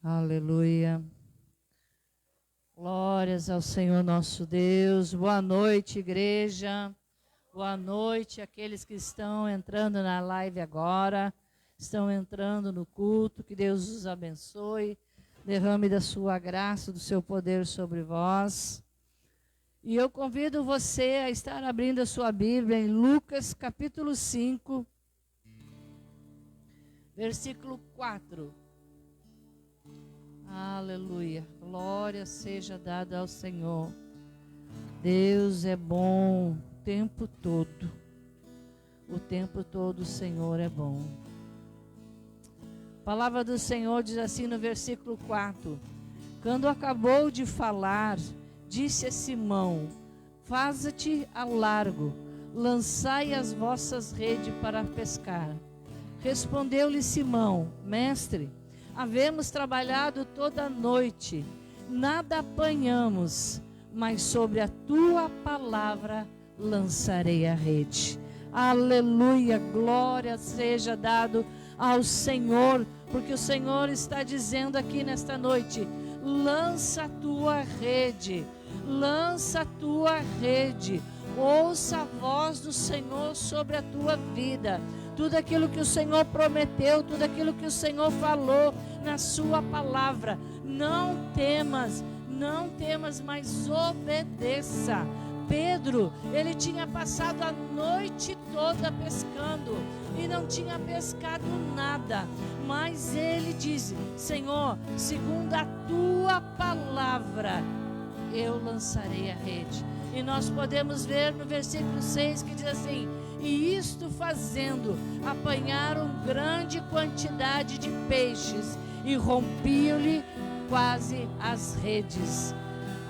Aleluia. Glórias ao Senhor nosso Deus. Boa noite, igreja. Boa noite aqueles que estão entrando na live agora, estão entrando no culto. Que Deus os abençoe, derrame da sua graça, do seu poder sobre vós. E eu convido você a estar abrindo a sua Bíblia em Lucas capítulo 5, versículo 4. Aleluia, glória seja dada ao Senhor. Deus é bom o tempo todo o Senhor é bom. A palavra do Senhor diz assim no versículo 4: quando acabou de falar, disse a Simão: faze-te a largo, lançai as vossas redes para pescar. Respondeu-lhe Simão: mestre, havemos trabalhado toda a noite, nada apanhamos, mas sobre a tua palavra lançarei a rede. Aleluia, glória seja dado ao Senhor, porque o Senhor está dizendo aqui nesta noite: lança a tua rede, lança a tua rede, ouça a voz do Senhor sobre a tua vida. Tudo aquilo que o Senhor prometeu, tudo aquilo que o Senhor falou na sua palavra, não temas, mas obedeça. Pedro, ele tinha passado a noite toda pescando e não tinha pescado nada, mas ele disse: Senhor, segundo a tua palavra, eu lançarei a rede. E nós podemos ver no versículo 6 que diz assim: e isto fazendo, apanharam grande quantidade de peixes e rompiam-lhe quase as redes.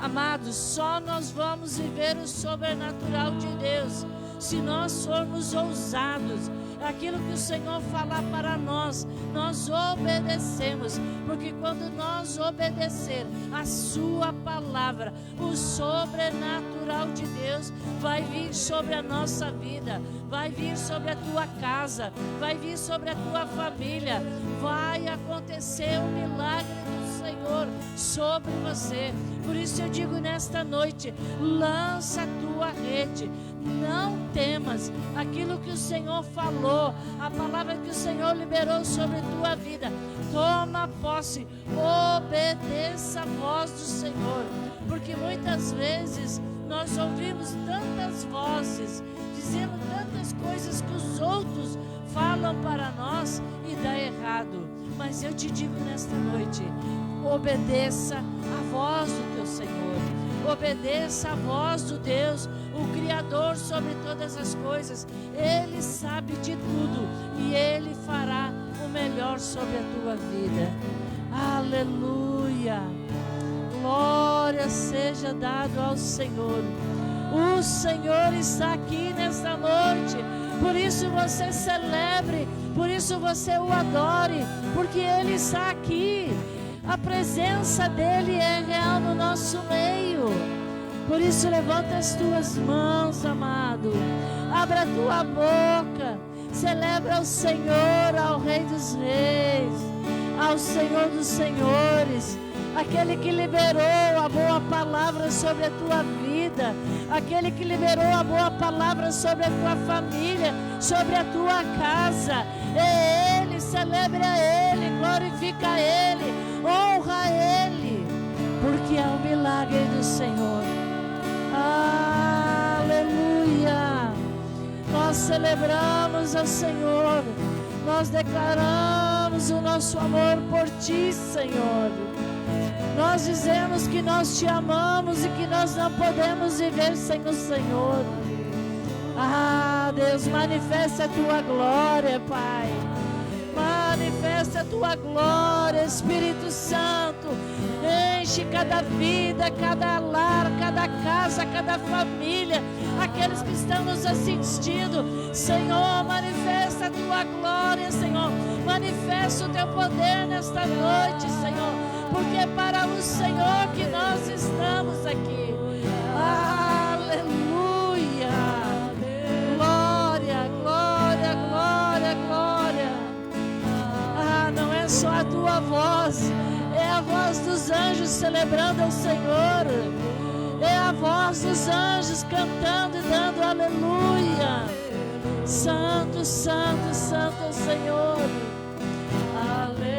Amados, só nós vamos viver o sobrenatural de Deus se nós formos ousados. Aquilo que o Senhor falar para nós, nós obedecemos, porque quando nós obedecer a sua palavra, o sobrenatural de Deus vai vir sobre a nossa vida, vai vir sobre a tua casa, vai vir sobre a tua família, vai acontecer um milagre do Senhor sobre você. Por isso eu digo nesta noite: lança a tua rede, não temas. Aquilo que o Senhor falou, a palavra que o Senhor liberou sobre a tua vida, toma posse, obedeça a voz do Senhor, porque muitas vezes nós ouvimos tantas vozes, dizendo tantas coisas que os outros falam para nós e dá errado. Mas eu te digo nesta noite: obedeça a voz do teu Senhor, obedeça a voz do Deus, o Criador sobre todas as coisas. Ele sabe de tudo e Ele fará o melhor sobre a tua vida. Aleluia, glória seja dado ao Senhor. O Senhor está aqui nesta noite, por isso você celebre, por isso você o adore, porque Ele está aqui. A presença dEle é real no nosso meio. Por isso levanta as tuas mãos, amado, abra a tua boca, celebra ao Senhor, ao Rei dos Reis, ao Senhor dos Senhores, aquele que liberou a boa palavra sobre a tua vida, aquele que liberou a boa palavra sobre a tua família, sobre a tua casa. É Ele, celebre a Ele, glorifica a Ele, honra a Ele, porque é o milagre do Senhor. Aleluia! Nós celebramos ao Senhor, nós declaramos o nosso amor por Ti, Senhor. Nós dizemos que nós Te amamos e que nós não podemos viver sem o Senhor. Ah, Deus, manifesta a Tua glória, Pai. Manifesta a Tua glória, Espírito Santo. Enche cada vida, cada lar, cada casa, cada família, aqueles que estão nos assistindo. Senhor, manifesta a Tua glória, Senhor. Manifesta o Teu poder nesta noite, Senhor, porque é para o Senhor que nós estamos aqui. Aleluia! Glória, glória, glória, glória. Ah, não é só a Tua voz, é a voz dos anjos celebrando ao Senhor. É a voz dos anjos cantando e dando aleluia. Santo, santo, santo é o Senhor. Aleluia.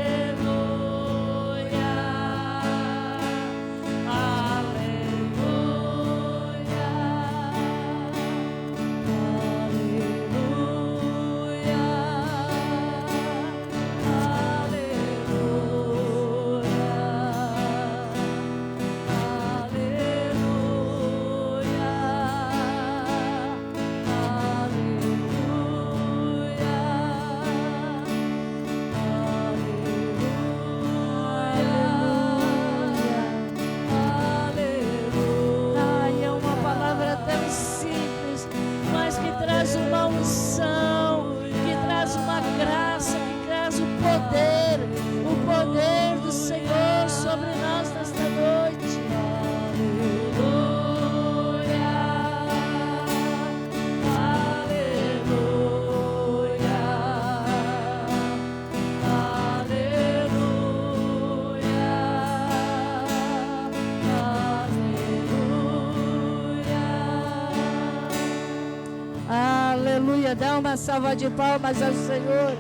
Dá uma salva de palmas ao Senhor.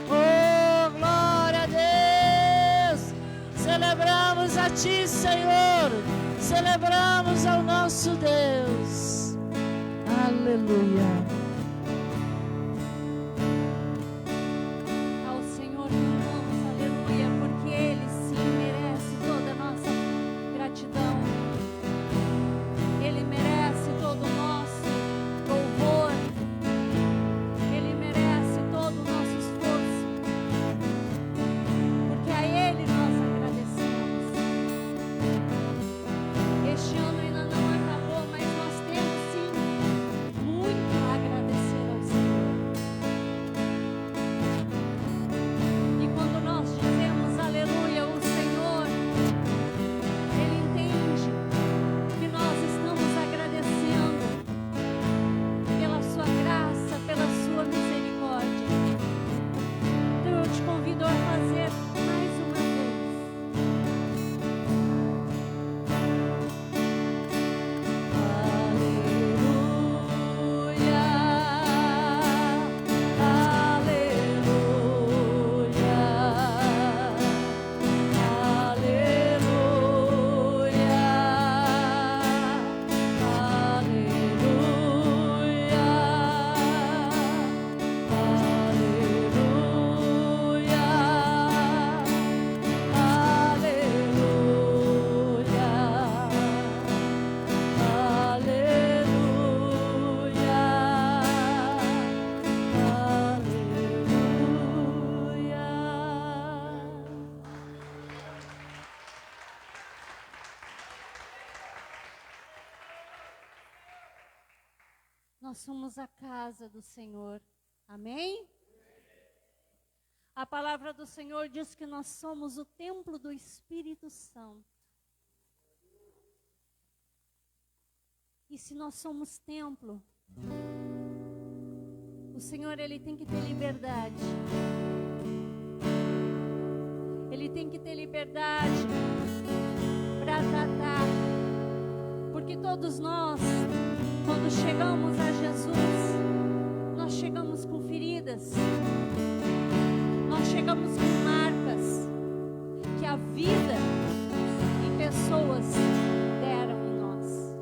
Oh, glória a Deus. Celebramos a Ti, Senhor. Celebramos ao nosso Deus. Aleluia. Ao Senhor cantamos aleluia, porque Ele sim merece toda a nossa gratidão. Ele merece todo o nosso louvor. Ele merece todo o nosso esforço, porque a Ele nós agradecemos. Este ano ainda não acabou, mas nós temos sim muito a agradecer ao Senhor. E quando nós dizemos aleluia ao Senhor, Ele entende que nós estamos agradecendo pela sua graça, pela sua misericórdia. Então eu te convido a fazer mais uma vez. Aleluia, nós somos a casa do Senhor. Amém? A palavra do Senhor diz que nós somos o templo do Espírito Santo. E se nós somos templo, o Senhor, Ele tem que ter liberdade. Ele tem que ter liberdade para tratar. Porque todos nós, quando chegamos a Jesus, nós chegamos com feridas. Nós chegamos com marcas que a vida e pessoas deram em nós.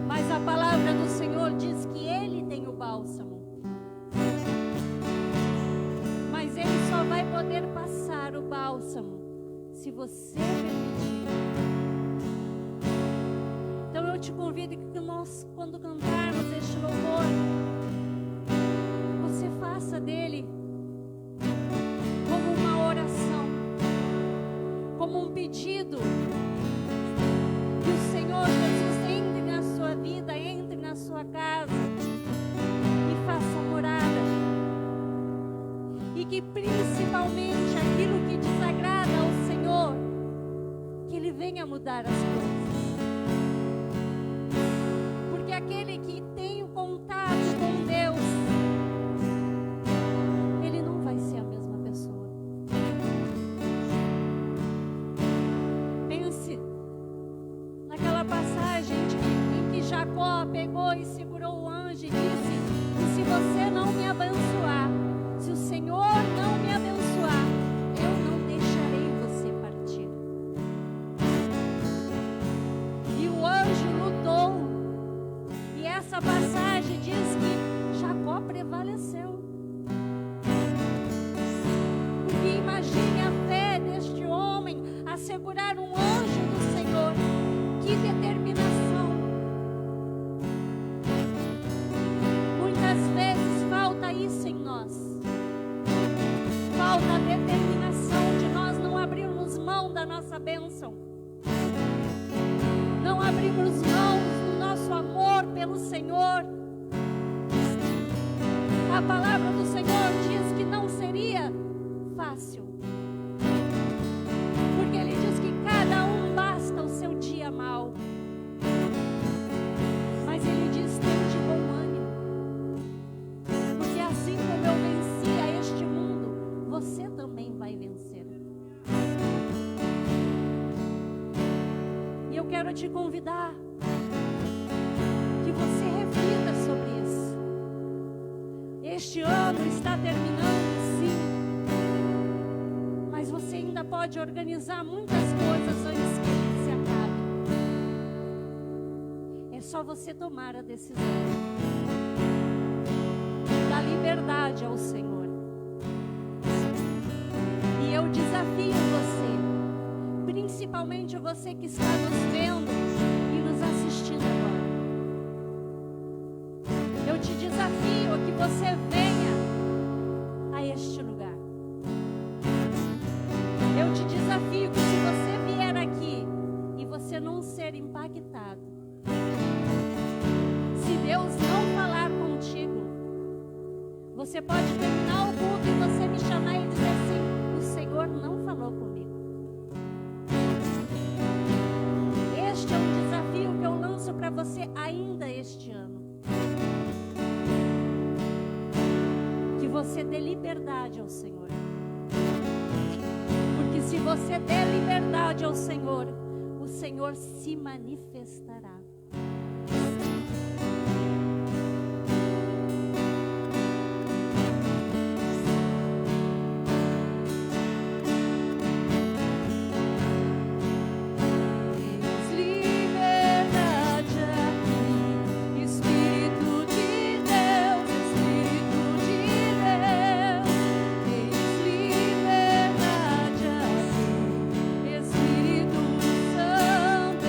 Mas a palavra do Senhor diz que Ele tem o bálsamo. Mas Ele só vai poder passar o bálsamo se você permitir. Então eu te convido que nós, quando cantarmos este louvor, você faça dele como uma oração, como um pedido, que o Senhor Jesus entre na sua vida, entre na sua casa e faça morada, e que principalmente aquilo que desagrada ao Senhor, que Ele venha mudar as coisas. Porque aquele que tem o contato com Deus, ele não vai ser a mesma pessoa. determinação de nós não abrirmos mão da nossa bênção, não abrirmos mão do nosso amor pelo Senhor. A palavra do Senhor diz que não seria fácil, porque Ele diz que cada um basta o seu dia mau, mas Ele diz: tem de bom ânimo, porque assim como eu venci a este mundo, você também vai vencer. E eu quero te convidar que você reflita sobre isso. Este ano está terminando, sim, mas você ainda pode organizar muitas coisas antes que ele se acabe. É só você tomar a decisão da liberdade ao Senhor. E eu desafio você, principalmente você que está nos vendo e nos assistindo agora. Eu te desafio a que você venha a este lugar. Eu te desafio que se você vier aqui e você não ser impactado, se Deus não falar contigo, você pode terminar o culto e você me chamar e dizer assim: o Senhor não falou comigo. Este é um desafio que eu lanço para você ainda este ano. Que você dê liberdade ao Senhor. Porque se você der liberdade ao Senhor, o Senhor se manifestará. Espírito Santo,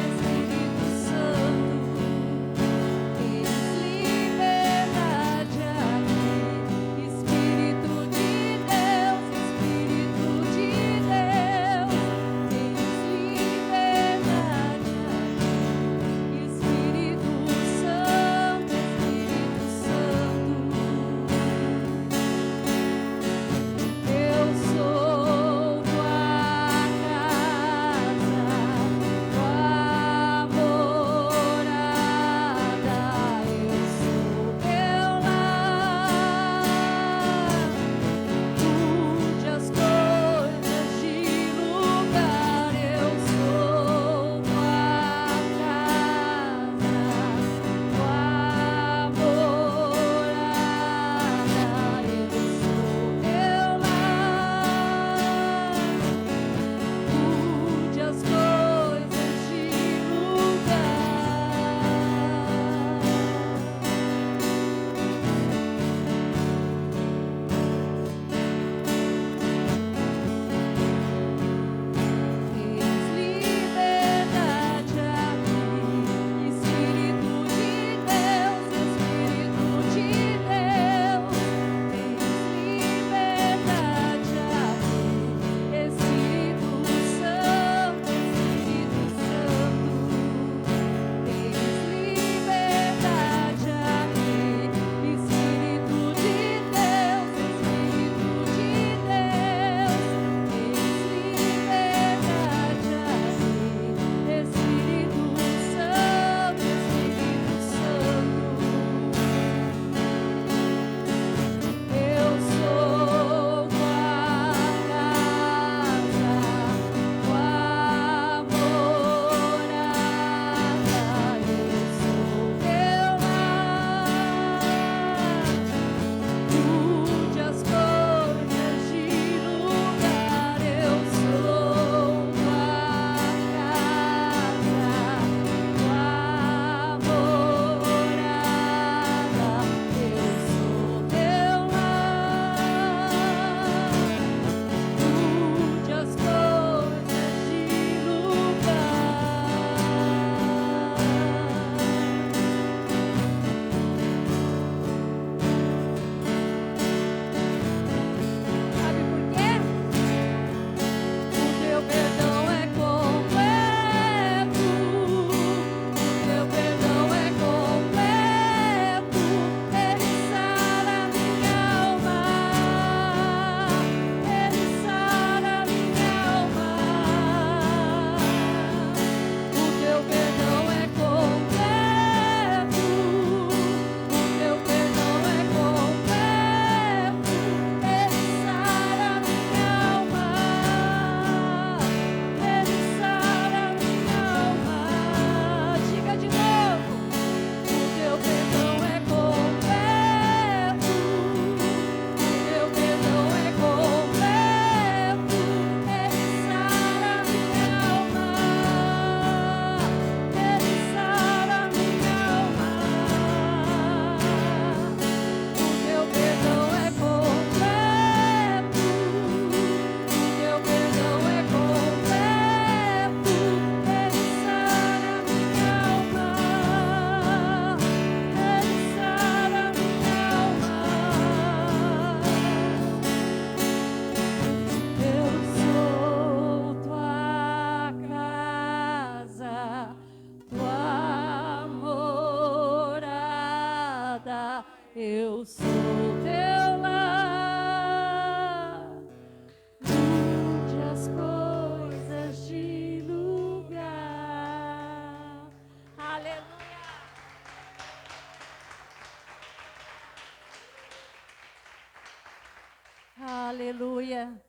Aleluia.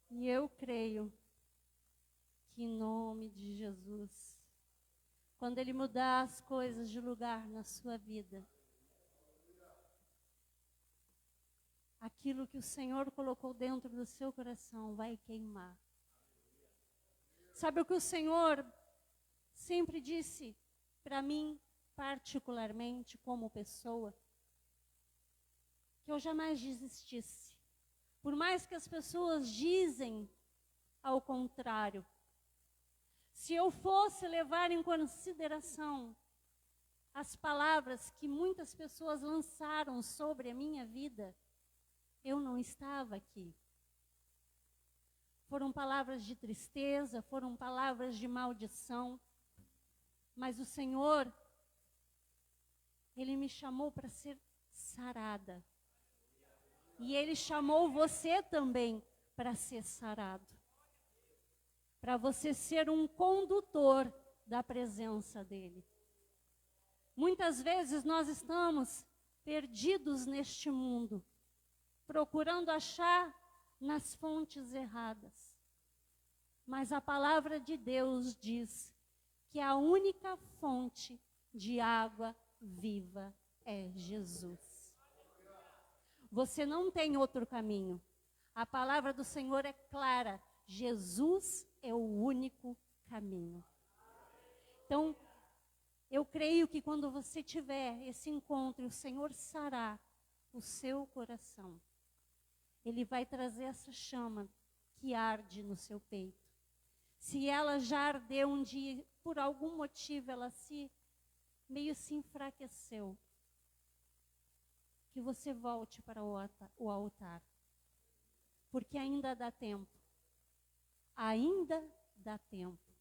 E eu creio que em nome de Jesus, quando Ele mudar as coisas de lugar na sua vida, aquilo que o Senhor colocou dentro do seu coração vai queimar. Sabe o que o Senhor sempre disse para mim, particularmente como pessoa? Que eu jamais desistisse. Por mais que as pessoas dizem ao contrário. Se eu fosse levar em consideração as palavras que muitas pessoas lançaram sobre a minha vida, eu não estava aqui. Foram palavras de tristeza, foram palavras de maldição, mas o Senhor, Ele me chamou para ser sarada. E Ele chamou você também para ser sarado. Para você ser um condutor da presença dEle. Muitas vezes nós estamos perdidos neste mundo, procurando achar nas fontes erradas. Mas a palavra de Deus diz que a única fonte de água viva é Jesus. Você não tem outro caminho. A palavra do Senhor é clara. Jesus é o único caminho. Então, eu creio que quando você tiver esse encontro, o Senhor sará o seu coração. Ele vai trazer essa chama que arde no seu peito. Se ela já ardeu um dia, por algum motivo ela meio se enfraqueceu, que você volte para o altar. Porque ainda dá tempo. Ainda dá tempo.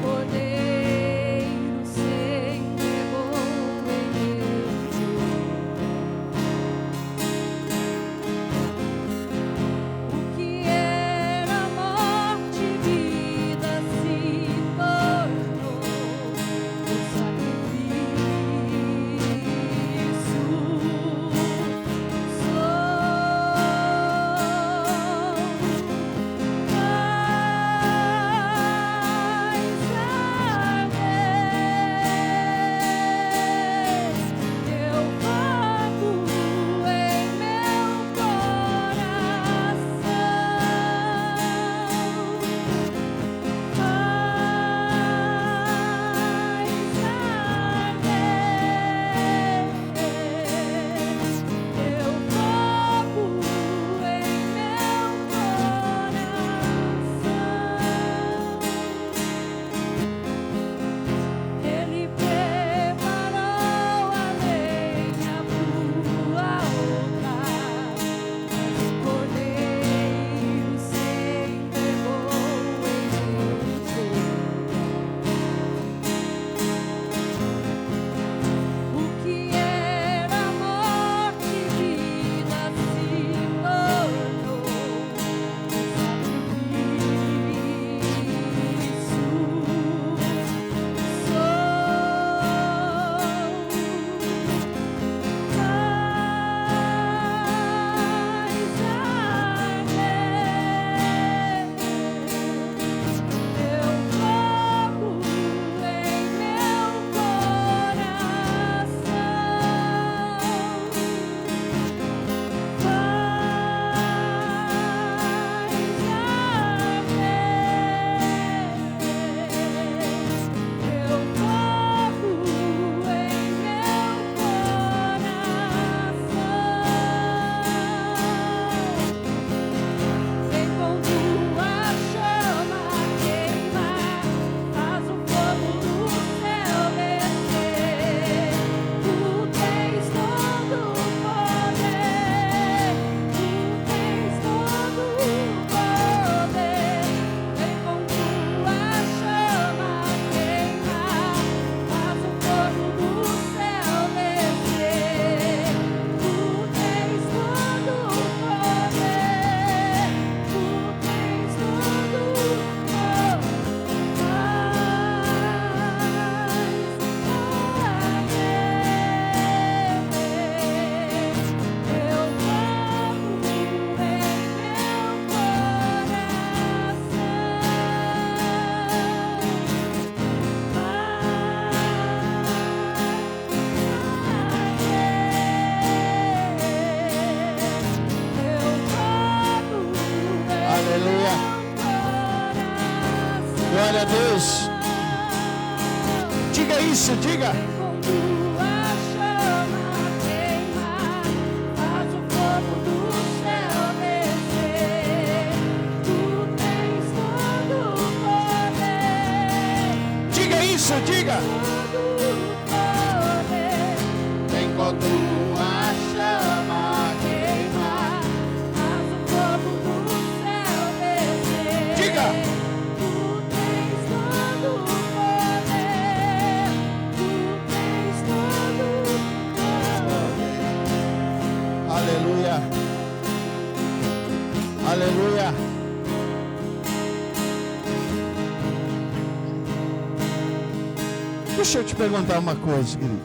Cordeiro se entregou. Glória a Deus. Diga isso, diga. Isso, diga. Vem com tua chama queimar, faz o fogo do céu descer. Diga. Tu tens todo o poder, tu tens todo o poder. Aleluia. Aleluia. Deixa eu te perguntar uma coisa, querido.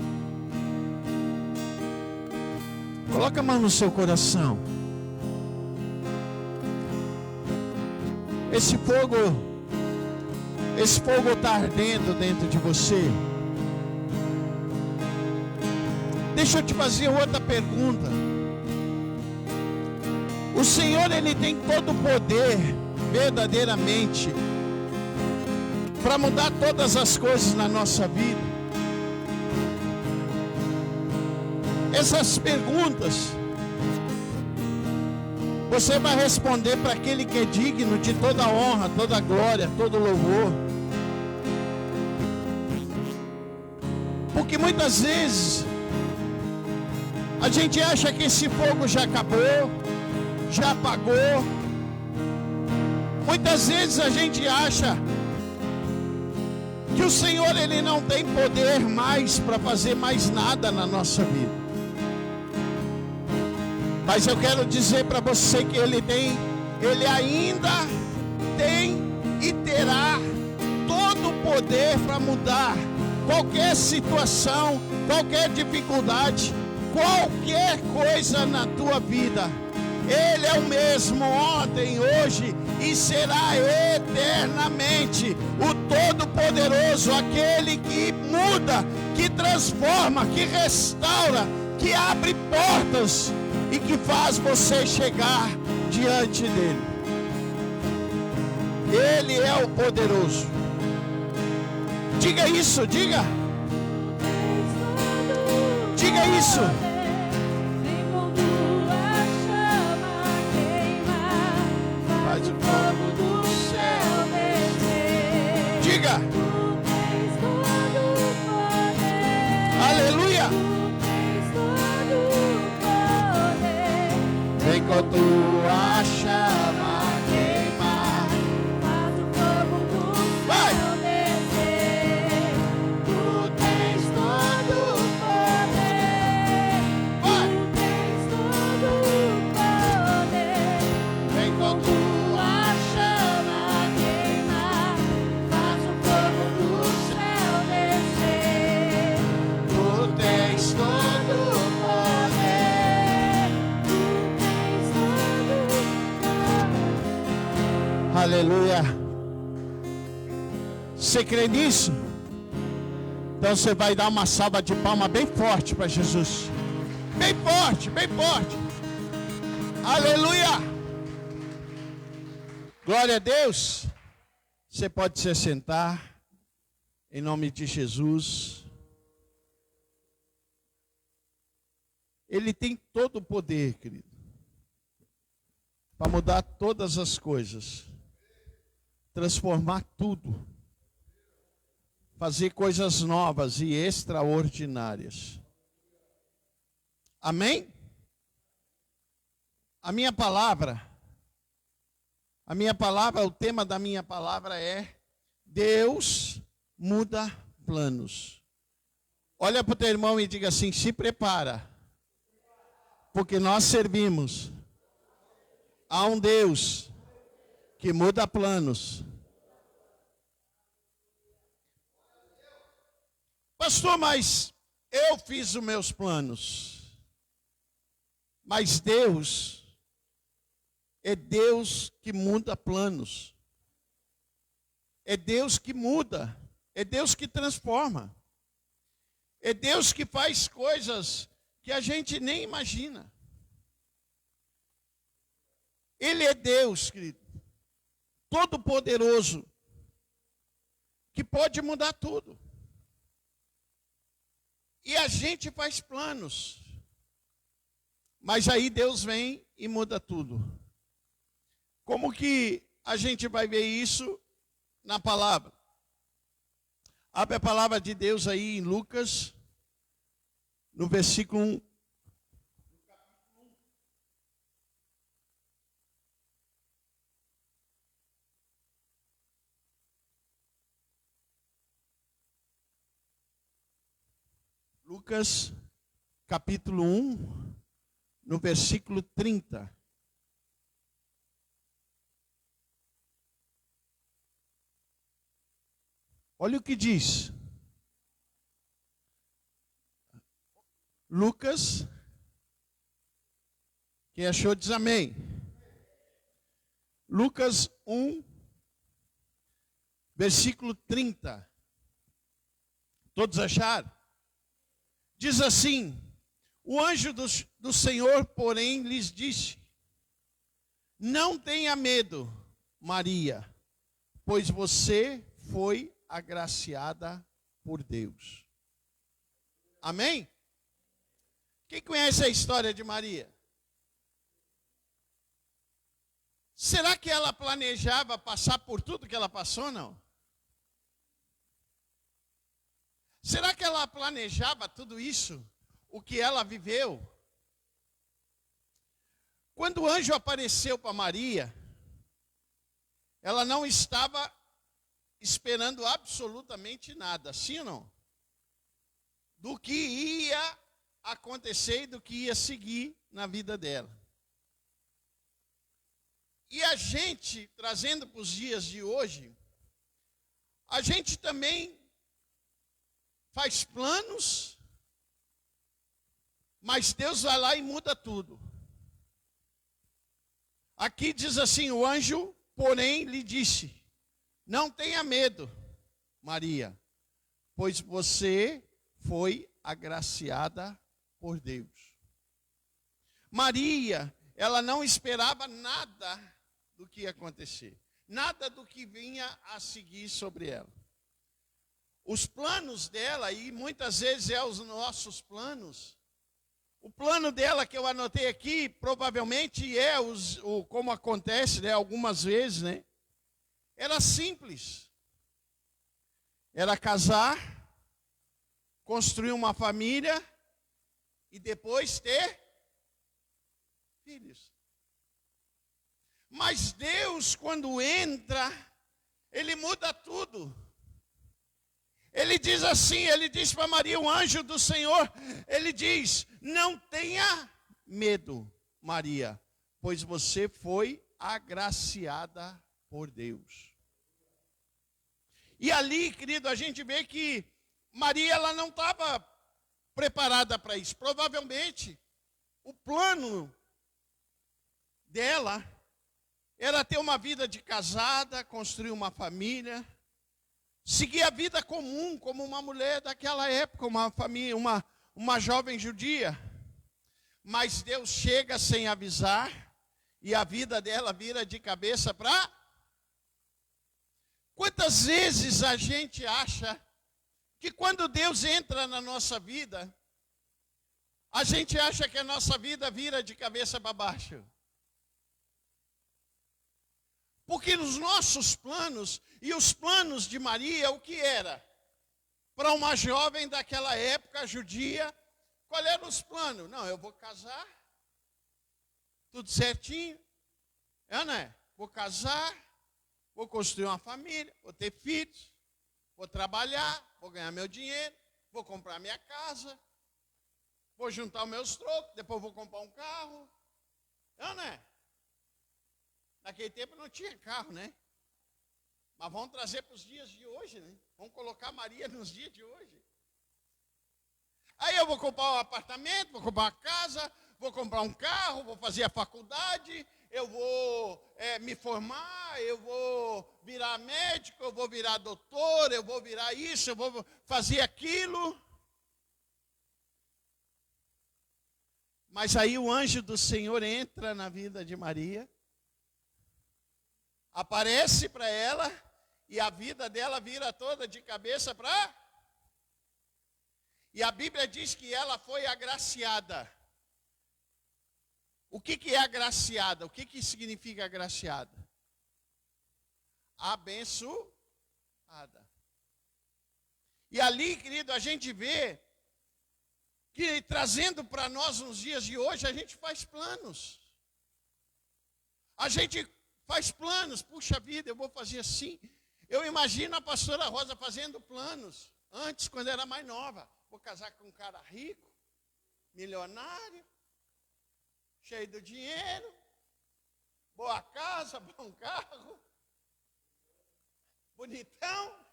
Coloca a mão no seu coração. Esse fogo está ardendo dentro de você. Deixa eu te fazer outra pergunta. O Senhor, Ele tem todo o poder, verdadeiramente, para mudar todas as coisas na nossa vida. Essas perguntas você vai responder para aquele que é digno de toda honra, toda glória, todo louvor. Porque muitas vezes a gente acha que esse fogo já acabou, já apagou. Muitas vezes a gente acha que o Senhor, Ele não tem poder mais para fazer mais nada na nossa vida. Mas eu quero dizer para você que Ele ainda tem e terá todo o poder para mudar qualquer situação, qualquer dificuldade, qualquer coisa na tua vida. Ele é o mesmo ontem, hoje e será eternamente o Todo-Poderoso, aquele que muda, que transforma, que restaura, que abre portas e que faz você chegar diante dele. Ele é o poderoso. Diga isso, diga. Diga isso. Faz o fogo do céu descer. Diga. Aleluia. Vem com tua chama queimar, faz o fogo do céu descer. Tu tens todo o poder, tu tens todo o poder. Vem com tua chama queimar, faz o fogo do céu descer. Tu tens todo o poder. Aleluia. Você crê nisso? Então você vai dar uma salva de palmas bem forte para Jesus. Bem forte, bem forte. Aleluia. Glória a Deus. Você pode se sentar. Em nome de Jesus. Ele tem todo o poder, querido, para mudar todas as coisas, transformar tudo, fazer coisas novas e extraordinárias. Amém? A minha palavra, o tema da minha palavra é: Deus muda planos. Olha para o teu irmão e diga assim: se prepara, porque nós servimos a um Deus que muda planos. Pastor, mas eu fiz os meus planos. Mas Deus é Deus que muda planos. É Deus que muda. É Deus que transforma. É Deus que faz coisas que a gente nem imagina. Ele é Deus, querido, todo-poderoso. pode mudar tudo. E a gente faz planos. Mas aí Deus vem e muda tudo. Como que a gente vai ver isso na palavra? Abre a palavra de Deus aí em Lucas, no versículo 1. Lucas, capítulo 1, no versículo 30. Olha o que diz. Lucas, quem achou diz amém. Lucas 1, versículo 30. Todos acharam? Diz assim: o anjo do Senhor, porém, lhes disse: não tenha medo, Maria, pois você foi agraciada por Deus. Amém? Quem conhece a história de Maria? Será que ela planejava passar por tudo que ela passou, não? Será que ela planejava tudo isso, o que ela viveu? Quando o anjo apareceu para Maria, ela não estava esperando absolutamente nada, sim ou não? Do que ia acontecer e do que ia seguir na vida dela. E a gente, trazendo para os dias de hoje, a gente também faz planos, mas Deus vai lá e muda tudo. Aqui diz assim: o anjo, porém, lhe disse: não tenha medo, Maria, pois você foi agraciada por Deus. Maria, ela não esperava nada do que ia acontecer, nada do que vinha a seguir sobre ela. Os planos dela, e muitas vezes é os nossos planos, o plano dela que eu anotei aqui, provavelmente é como acontece, né, algumas vezes, né? Era simples. Era casar, construir uma família e depois ter filhos. Mas Deus, quando entra, Ele muda tudo. Ele diz assim, ele diz para Maria, o anjo do Senhor, ele diz: não tenha medo, Maria, pois você foi agraciada por Deus. E ali, querido, a gente vê que Maria, ela não estava preparada para isso. Provavelmente, o plano dela era ter uma vida de casada, construir uma família, seguir a vida comum, como uma mulher daquela época, uma família, uma jovem judia. Mas Deus chega sem avisar, e a vida dela vira de cabeça para... Quantas vezes a gente acha que quando Deus entra na nossa vida, a gente acha que a nossa vida vira de cabeça para baixo? Porque os nossos planos, e os planos de Maria, o que era? Para uma jovem daquela época, judia, qual eram os planos? Não, eu vou casar, tudo certinho, né? Vou casar, vou construir uma família, vou ter filhos, vou trabalhar, vou ganhar meu dinheiro, vou comprar minha casa, vou juntar os meus trocos, depois vou comprar um carro, né? Naquele tempo não tinha carro, né? Mas vamos trazer para os dias de hoje, né? Vamos colocar Maria nos dias de hoje. Aí eu vou comprar um apartamento, vou comprar uma casa, vou comprar um carro, vou fazer a faculdade, eu vou me formar, eu vou virar médico, eu vou virar doutor, eu vou virar isso, eu vou fazer aquilo. Mas aí o anjo do Senhor entra na vida de Maria, aparece para ela e a vida dela vira toda de cabeça para... E a Bíblia diz que ela foi agraciada. O que é agraciada? O que significa agraciada? Abençoada. E ali, querido, a gente vê que trazendo para nós nos dias de hoje, a gente faz planos. A gente faz planos. Puxa vida, eu vou fazer assim. Eu imagino a pastora Rosa fazendo planos. Antes, quando era mais nova. Vou casar com um cara rico, milionário, cheio de dinheiro, boa casa, bom carro, bonitão.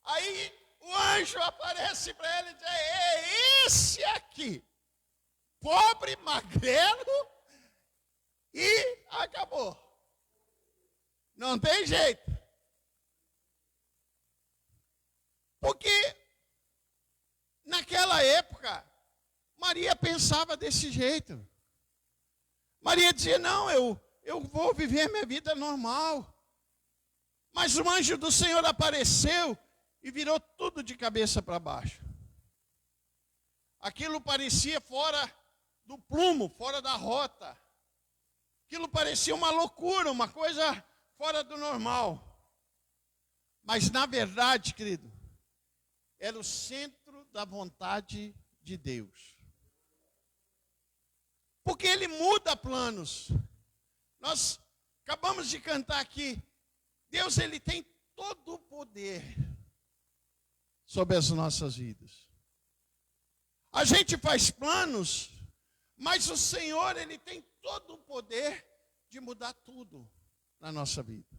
Aí o anjo aparece para ele e diz: é esse aqui, pobre, magrelo, e acabou. Não tem jeito. Porque naquela época, Maria pensava desse jeito. Maria dizia: não, eu vou viver minha vida normal. Mas o anjo do Senhor apareceu e virou tudo de cabeça para baixo. Aquilo parecia fora do prumo, fora da rota. Aquilo parecia uma loucura, uma coisa fora do normal. Mas na verdade, querido, era o centro da vontade de Deus. Porque Ele muda planos. Nós acabamos de cantar aqui. Deus, Ele tem todo o poder sobre as nossas vidas. A gente faz planos, mas o Senhor, Ele tem todo o poder de mudar tudo na nossa vida.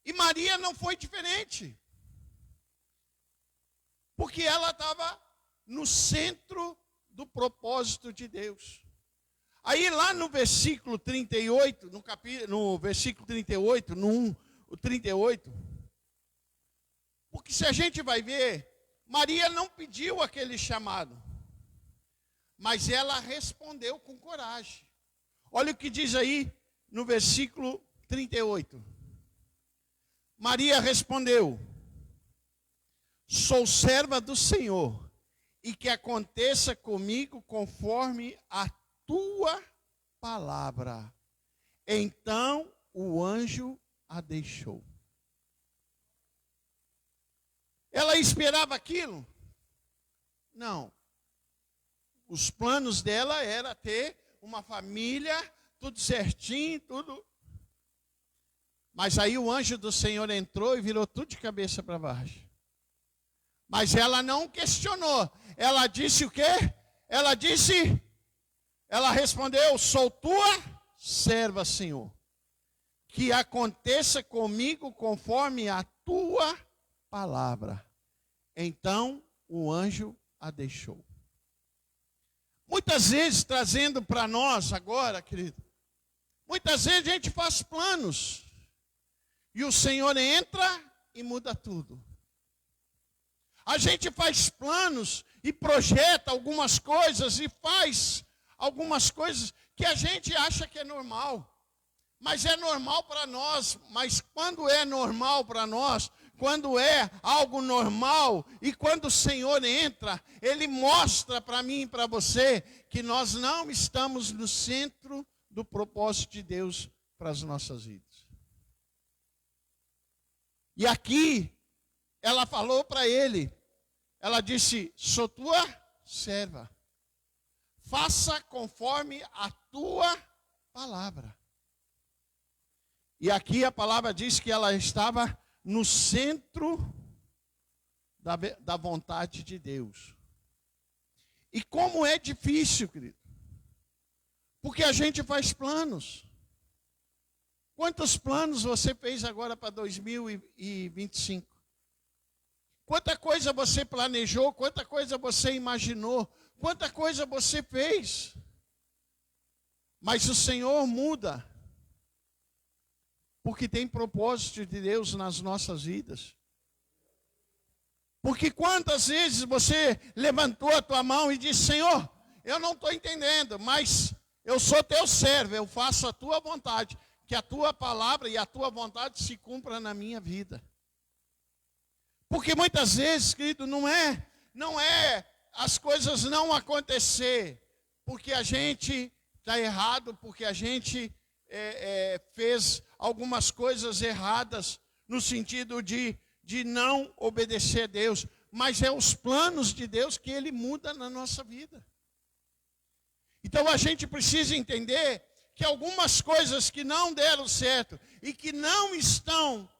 E Maria não foi diferente. Porque ela estava no centro do propósito de Deus. Aí lá no versículo 38, no versículo 38, no 38, porque se a gente vai ver, Maria não pediu aquele chamado, mas ela respondeu com coragem. Olha o que diz aí no versículo 38. Maria respondeu: sou serva do Senhor, e que aconteça comigo conforme a tua palavra. Então o anjo a deixou. Ela esperava aquilo? Não. Os planos dela era ter uma família, tudo certinho, tudo. Mas aí o anjo do Senhor entrou e virou tudo de cabeça para baixo. Mas ela não questionou. Ela disse o quê? Ela respondeu: sou tua serva, Senhor. Que aconteça comigo conforme a tua palavra. Então o anjo a deixou. Muitas vezes, trazendo para nós agora, querido, muitas vezes a gente faz planos. E o Senhor entra e muda tudo. A gente faz planos e projeta algumas coisas e faz algumas coisas que a gente acha que é normal. Mas é normal para nós. Mas quando é normal para nós, quando é algo normal e quando o Senhor entra, Ele mostra para mim e para você que nós não estamos no centro do propósito de Deus para as nossas vidas. E aqui, ela falou para ele, ela disse: sou tua serva, faça conforme a tua palavra. E aqui a palavra diz que ela estava no centro da vontade de Deus. E como é difícil, querido, porque a gente faz planos. Quantos planos você fez agora para 2025? Quanta coisa você planejou, quanta coisa você imaginou, quanta coisa você fez. Mas o Senhor muda, porque tem propósito de Deus nas nossas vidas. Porque quantas vezes você levantou a tua mão e disse: Senhor, eu não estou entendendo, mas eu sou teu servo, eu faço a tua vontade. que a tua palavra e a tua vontade se cumpra na minha vida. Porque muitas vezes, querido, não é as coisas não acontecer porque a gente está errado, porque a gente fez algumas coisas erradas no sentido de não obedecer a Deus, mas é os planos de Deus que Ele muda na nossa vida. Então a gente precisa entender que algumas coisas que não deram certo e que não estão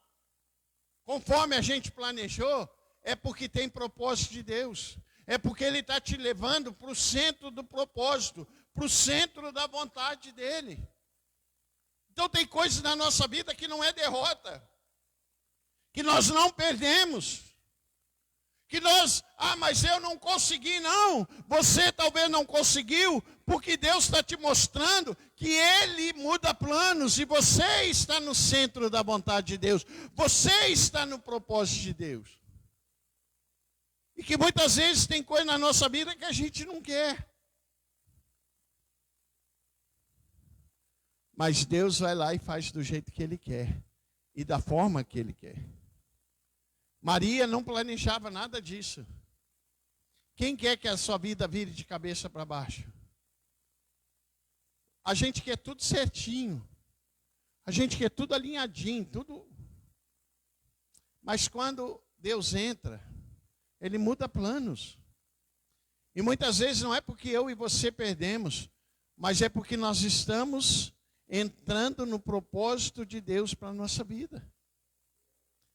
conforme a gente planejou, é porque tem propósito de Deus. É porque Ele está te levando para o centro do propósito, para o centro da vontade dEle. Então tem coisas na nossa vida que não é derrota, que nós não perdemos. Que mas eu não consegui, não. Você talvez não conseguiu, porque Deus está te mostrando que Ele muda planos e você está no centro da vontade de Deus. Você está no propósito de Deus. E que muitas vezes tem coisa na nossa vida que a gente não quer. Mas Deus vai lá e faz do jeito que Ele quer. E da forma que Ele quer. Maria não planejava nada disso. Quem quer que a sua vida vire de cabeça para baixo? A gente quer tudo certinho. A gente quer tudo alinhadinho, tudo. Mas quando Deus entra, Ele muda planos. E muitas vezes não é porque eu e você perdemos, mas é porque nós estamos entrando no propósito de Deus para a nossa vida.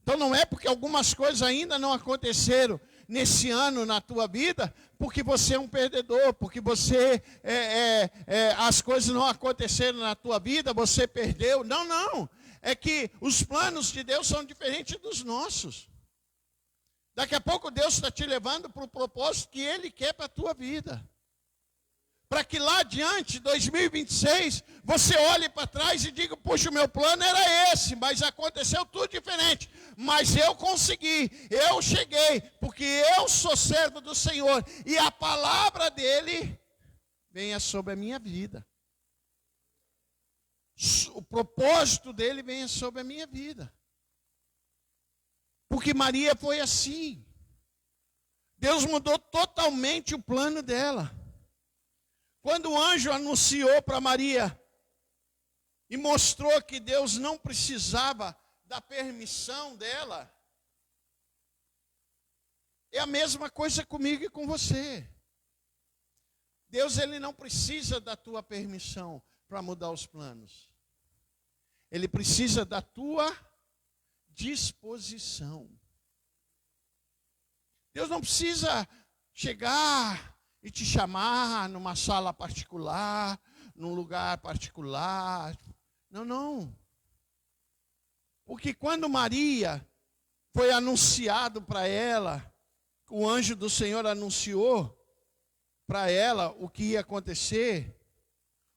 Então não é porque algumas coisas ainda não aconteceram nesse ano na tua vida, porque você é um perdedor, porque você as coisas não aconteceram na tua vida, você perdeu. Não. É que os planos de Deus são diferentes dos nossos. Daqui a pouco Deus está te levando para o propósito que Ele quer para a tua vida. Para que lá adiante, 2026, você olhe para trás e diga, puxa, o meu plano era esse, mas aconteceu tudo diferente. Mas eu consegui, eu cheguei, porque eu sou servo do Senhor. E a palavra dEle venha sobre a minha vida. O propósito dEle venha sobre a minha vida. Porque Maria foi assim. Deus mudou totalmente o plano dela. Quando o anjo anunciou para Maria e mostrou que Deus não precisava da permissão dela, é a mesma coisa comigo e com você. Deus, Ele não precisa da tua permissão para mudar os planos. Ele precisa da tua disposição. Deus não precisa chegar e te chamar numa sala particular, num lugar particular. Não. Porque quando Maria foi anunciado para ela, o anjo do Senhor anunciou para ela o que ia acontecer,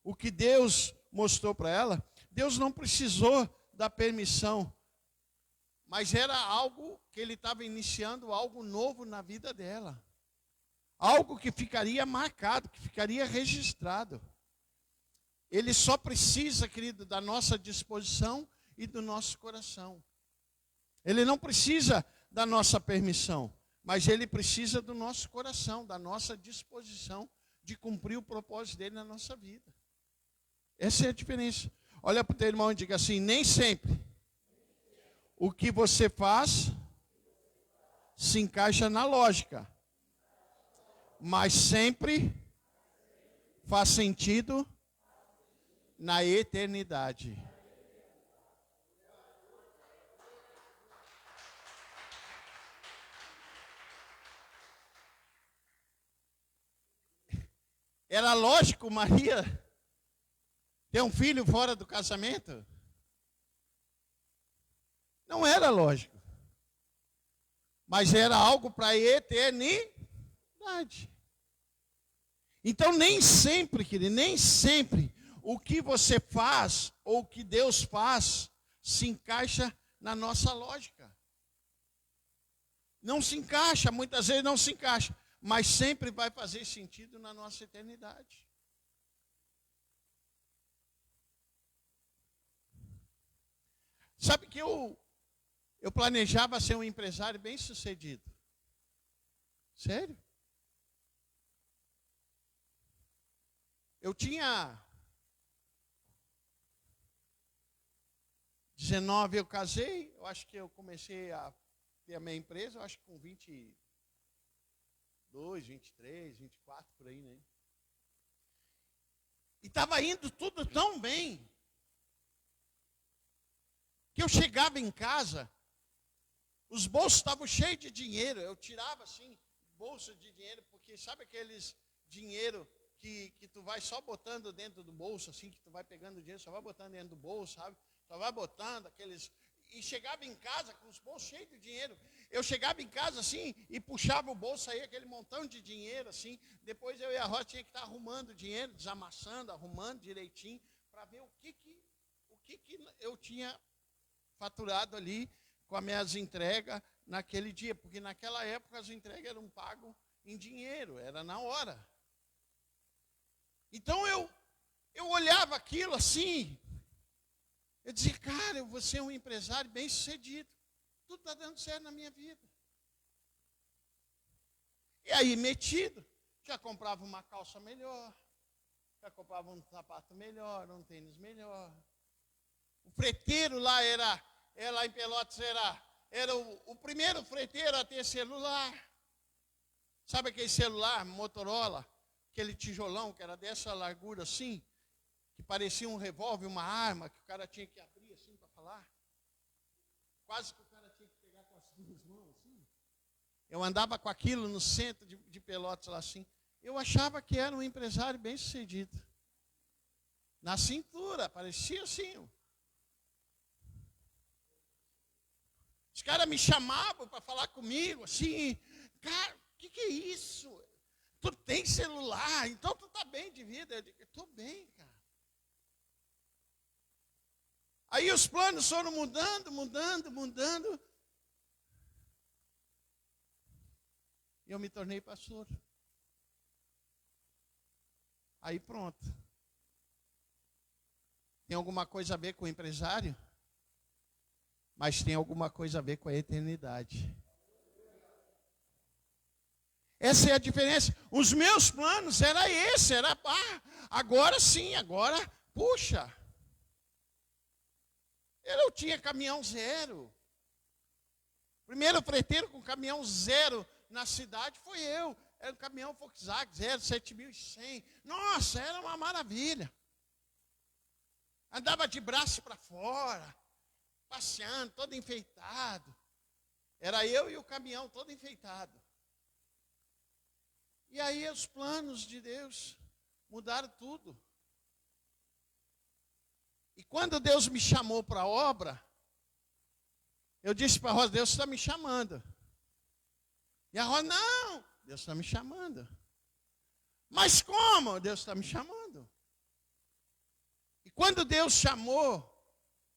o que Deus mostrou para ela, Deus não precisou da permissão, mas era algo que Ele estava iniciando, algo novo na vida dela. Algo que ficaria marcado, que ficaria registrado. Ele só precisa, querido, da nossa disposição e do nosso coração. Ele não precisa da nossa permissão, mas Ele precisa do nosso coração, da nossa disposição de cumprir o propósito dEle na nossa vida. Essa é a diferença. Olha para o teu irmão e diga assim, nem sempre o que você faz se encaixa na lógica. Mas sempre faz sentido na eternidade. Era lógico Maria ter um filho fora do casamento? Não era lógico. Mas era algo para a eternidade. Então nem sempre, querido, nem sempre o que você faz ou o que Deus faz se encaixa na nossa lógica. Não se encaixa, muitas vezes não se encaixa, mas sempre vai fazer sentido na nossa eternidade. Sabe que eu planejava ser um empresário bem-sucedido. Sério? Eu tinha 19, eu casei. Eu acho que eu comecei a ter a minha empresa, eu acho que com 22, 23, 24, por aí, né? E estava indo tudo tão bem, que eu chegava em casa, os bolsos estavam cheios de dinheiro. Eu tirava assim, bolsa de dinheiro, porque sabe aqueles dinheiro que tu vai só botando dentro do bolso, assim, que tu vai pegando dinheiro, só vai botando dentro do bolso, sabe? Só vai botando aqueles... E chegava em casa com os bolsos cheios de dinheiro. Eu chegava em casa assim e puxava o bolso aí, aquele montão de dinheiro assim. Depois eu e a Rosa tinha que estar arrumando o dinheiro, desamassando, arrumando direitinho, para ver o que eu tinha faturado ali com as minhas entregas naquele dia. Porque naquela época as entregas eram pagas em dinheiro, era na hora. Então eu olhava aquilo assim, eu dizia, cara, eu vou ser um empresário bem-sucedido. Tudo está dando certo na minha vida. E aí, metido, já comprava uma calça melhor, já comprava um sapato melhor, um tênis melhor. O freteiro lá lá em Pelotas era o primeiro freteiro a ter celular. Sabe aquele celular Motorola? Aquele tijolão que era dessa largura assim, que parecia um revólver, uma arma, que o cara tinha que abrir assim para falar. Quase que o cara tinha que pegar com as duas mãos assim. Eu andava com aquilo no centro de Pelotas lá assim. Eu achava que era um empresário bem sucedido. Na cintura, parecia assim. Os caras me chamavam para falar comigo assim. Cara, o que é isso? Tu tem celular, então tu tá bem de vida. Eu digo, estou bem, cara. Aí os planos foram mudando. E eu me tornei pastor. Aí pronto. Tem alguma coisa a ver com o empresário? Mas tem alguma coisa a ver com a eternidade. Essa é a diferença. Os meus planos era esse, agora sim, puxa. Eu tinha caminhão zero. Primeiro freteiro com caminhão zero na cidade foi eu. Era um caminhão Volkswagen 7.100. Nossa, era uma maravilha. Andava de braço para fora, passeando, todo enfeitado. Era eu e o caminhão todo enfeitado. E aí os planos de Deus mudaram tudo. E quando Deus me chamou para a obra, eu disse para a Rosa, Deus está me chamando. E a Rosa, não, Deus está me chamando. Mas como? Deus está me chamando. E quando Deus chamou,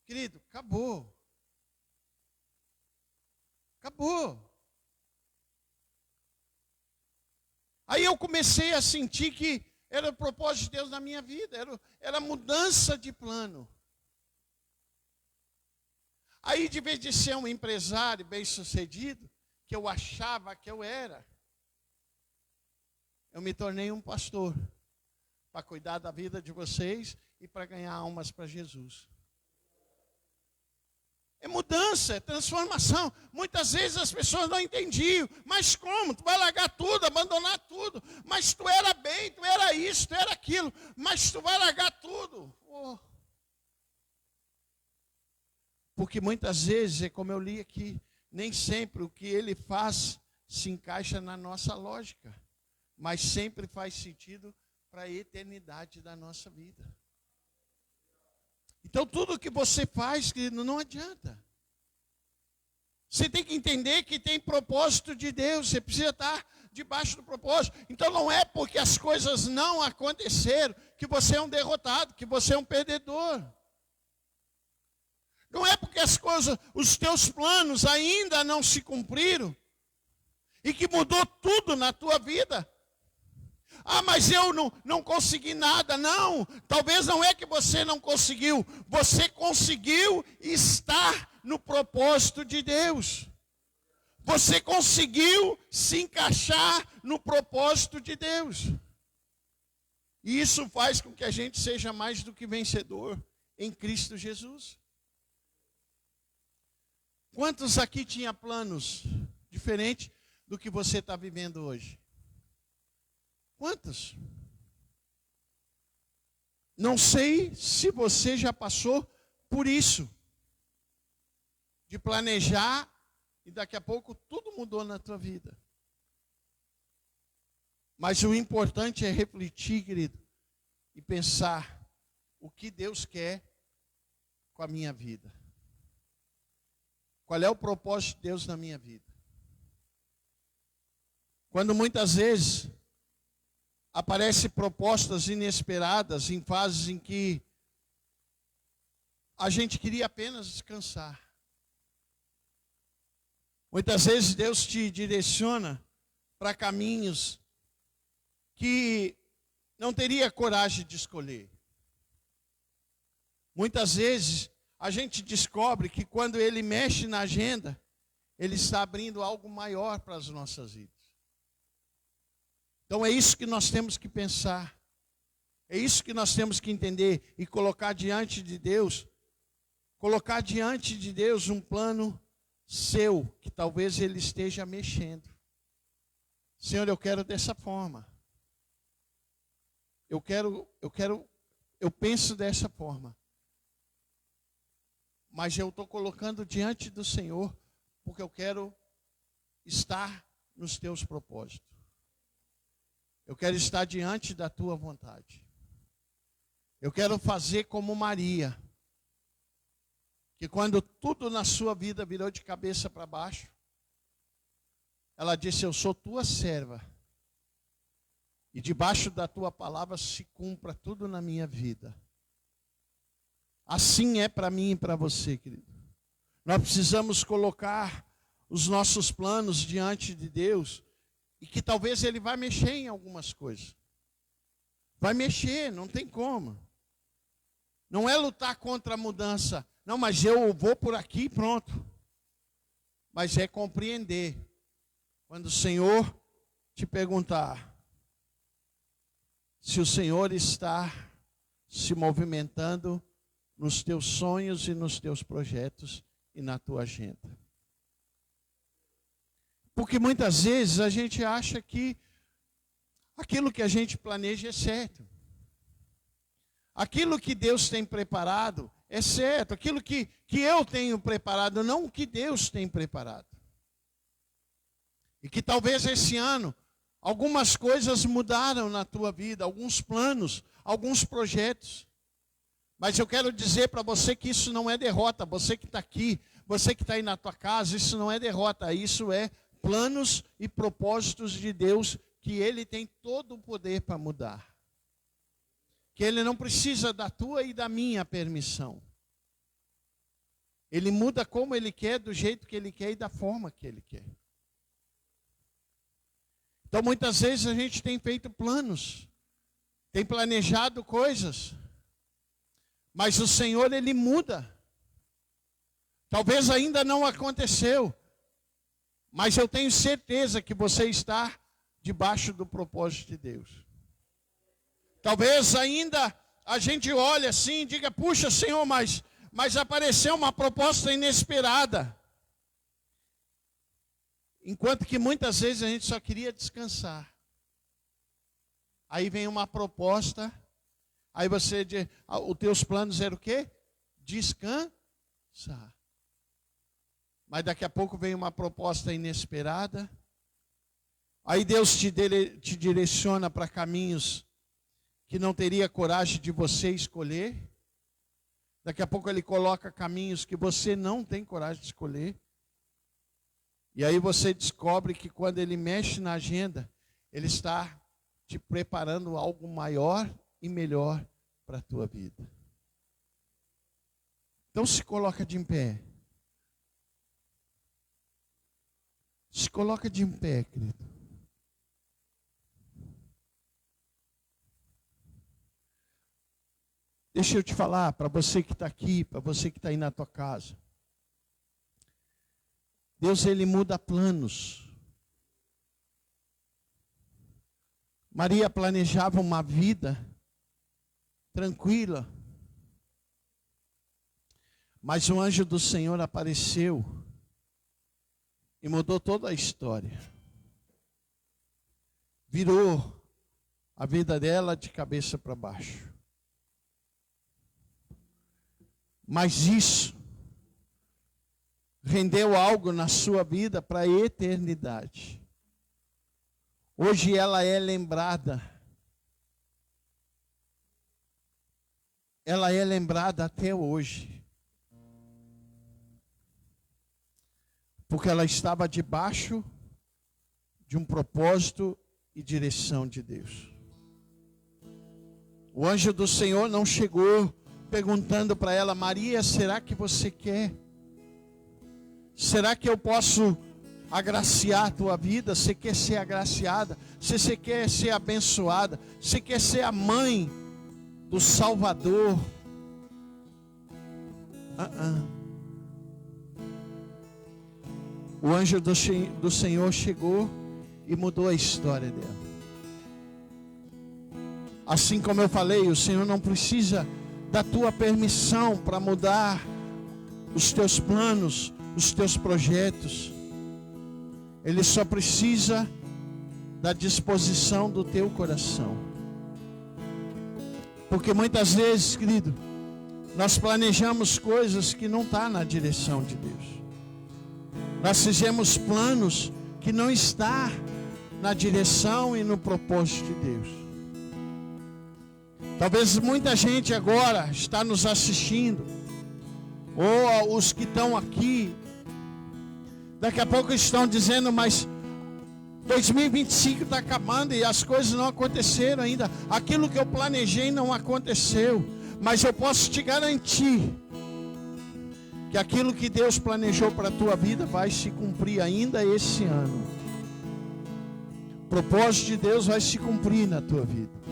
querido, acabou. Acabou. Aí eu comecei a sentir que era o propósito de Deus na minha vida, era mudança de plano. Aí, de vez de ser um empresário bem-sucedido, que eu achava que eu era, eu me tornei um pastor, para cuidar da vida de vocês e para ganhar almas para Jesus. É mudança, é transformação. Muitas vezes as pessoas não entendiam. Mas como? Tu vai largar tudo, abandonar tudo. Mas tu era bem, tu era isso, tu era aquilo. Mas tu vai largar tudo. Oh. Porque muitas vezes, é como eu li aqui, nem sempre o que ele faz se encaixa na nossa lógica. Mas sempre faz sentido para a eternidade da nossa vida. Então, tudo que você faz, querido, não adianta. Você tem que entender que tem propósito de Deus. Você precisa estar debaixo do propósito. Então, não é porque as coisas não aconteceram que você é um derrotado, que você é um perdedor. Não é porque as coisas, os teus planos ainda não se cumpriram e que mudou tudo na tua vida. Ah, mas eu não consegui nada. Não, talvez não é que você não conseguiu. Você conseguiu estar no propósito de Deus. Você conseguiu se encaixar no propósito de Deus. E isso faz com que a gente seja mais do que vencedor em Cristo Jesus. Quantos aqui tinham planos diferentes do que você está vivendo hoje? Quantos? Não sei se você já passou por isso. De planejar e daqui a pouco tudo mudou na tua vida. Mas o importante é refletir, querido, e pensar o que Deus quer com a minha vida. Qual é o propósito de Deus na minha vida? Quando muitas vezes aparecem propostas inesperadas em fases em que a gente queria apenas descansar. Muitas vezes Deus te direciona para caminhos que não teria coragem de escolher. Muitas vezes a gente descobre que quando Ele mexe na agenda, Ele está abrindo algo maior para as nossas vidas. Então é isso que nós temos que pensar. É isso que nós temos que entender e colocar diante de Deus. Colocar diante de Deus um plano seu, que talvez Ele esteja mexendo. Senhor, eu quero dessa forma. Eu penso dessa forma. Mas eu estou colocando diante do Senhor, porque eu quero estar nos teus propósitos. Eu quero estar diante da tua vontade. Eu quero fazer como Maria, que quando tudo na sua vida virou de cabeça para baixo, ela disse: eu sou tua serva. E debaixo da tua palavra se cumpra tudo na minha vida. Assim é para mim e para você, querido. Nós precisamos colocar os nossos planos diante de Deus. E que talvez Ele vai mexer em algumas coisas. Vai mexer, não tem como. Não é lutar contra a mudança. Não, mas eu vou por aqui e pronto. Mas é compreender. Quando o Senhor te perguntar se o Senhor está se movimentando nos teus sonhos e nos teus projetos e na tua agenda. Porque muitas vezes a gente acha que aquilo que a gente planeja é certo. Aquilo que Deus tem preparado é certo. Aquilo que eu tenho preparado, não o que Deus tem preparado. E que talvez esse ano algumas coisas mudaram na tua vida, alguns planos, alguns projetos. Mas eu quero dizer para você que isso não é derrota. Você que está aqui, você que está aí na tua casa, isso não é derrota. Isso é planos e propósitos de Deus, que Ele tem todo o poder para mudar. Que Ele não precisa da tua e da minha permissão. Ele muda como Ele quer, do jeito que Ele quer e da forma que Ele quer. Então muitas vezes a gente tem feito planos, tem planejado coisas, mas o Senhor Ele muda. Talvez ainda não aconteceu, mas eu tenho certeza que você está debaixo do propósito de Deus. Talvez ainda a gente olhe assim e diga: puxa, Senhor, mas apareceu uma proposta inesperada. Enquanto que muitas vezes a gente só queria descansar. Aí vem uma proposta, aí você diz, os teus planos eram o quê? Descansar. Mas daqui a pouco vem uma proposta inesperada. Aí Deus te direciona para caminhos que não teria coragem de você escolher. Daqui a pouco Ele coloca caminhos que você não tem coragem de escolher. E aí você descobre que quando Ele mexe na agenda, Ele está te preparando algo maior e melhor para a tua vida. Então se coloca de em pé. Se coloca de em pé, querido. Deixa eu te falar, para você que está aqui, para você que está aí na tua casa. Deus, Ele muda planos. Maria planejava uma vida tranquila. Mas o anjo do Senhor apareceu e mudou toda a história. Virou a vida dela de cabeça para baixo. Mas isso rendeu algo na sua vida para a eternidade. Hoje ela é lembrada. Ela é lembrada até hoje. Porque ela estava debaixo de um propósito e direção de Deus. O anjo do Senhor não chegou perguntando para ela: Maria, será que você quer? Será que eu posso agraciar a tua vida? Você quer ser agraciada? Você quer ser abençoada? Você quer ser a mãe do Salvador? O anjo do Senhor chegou e mudou a história dela. Assim como eu falei, o Senhor não precisa da tua permissão para mudar os teus planos, os teus projetos. Ele só precisa da disposição do teu coração. Porque muitas vezes, querido, nós planejamos coisas que não estão na direção de Deus. Nós fizemos planos que não estão na direção e no propósito de Deus. Talvez muita gente agora está nos assistindo, ou os que estão aqui, daqui a pouco estão dizendo: mas 2025 está acabando e as coisas não aconteceram ainda. Aquilo que eu planejei não aconteceu. Mas eu posso te garantir que aquilo que Deus planejou para a tua vida vai se cumprir ainda esse ano. O propósito de Deus vai se cumprir na tua vida.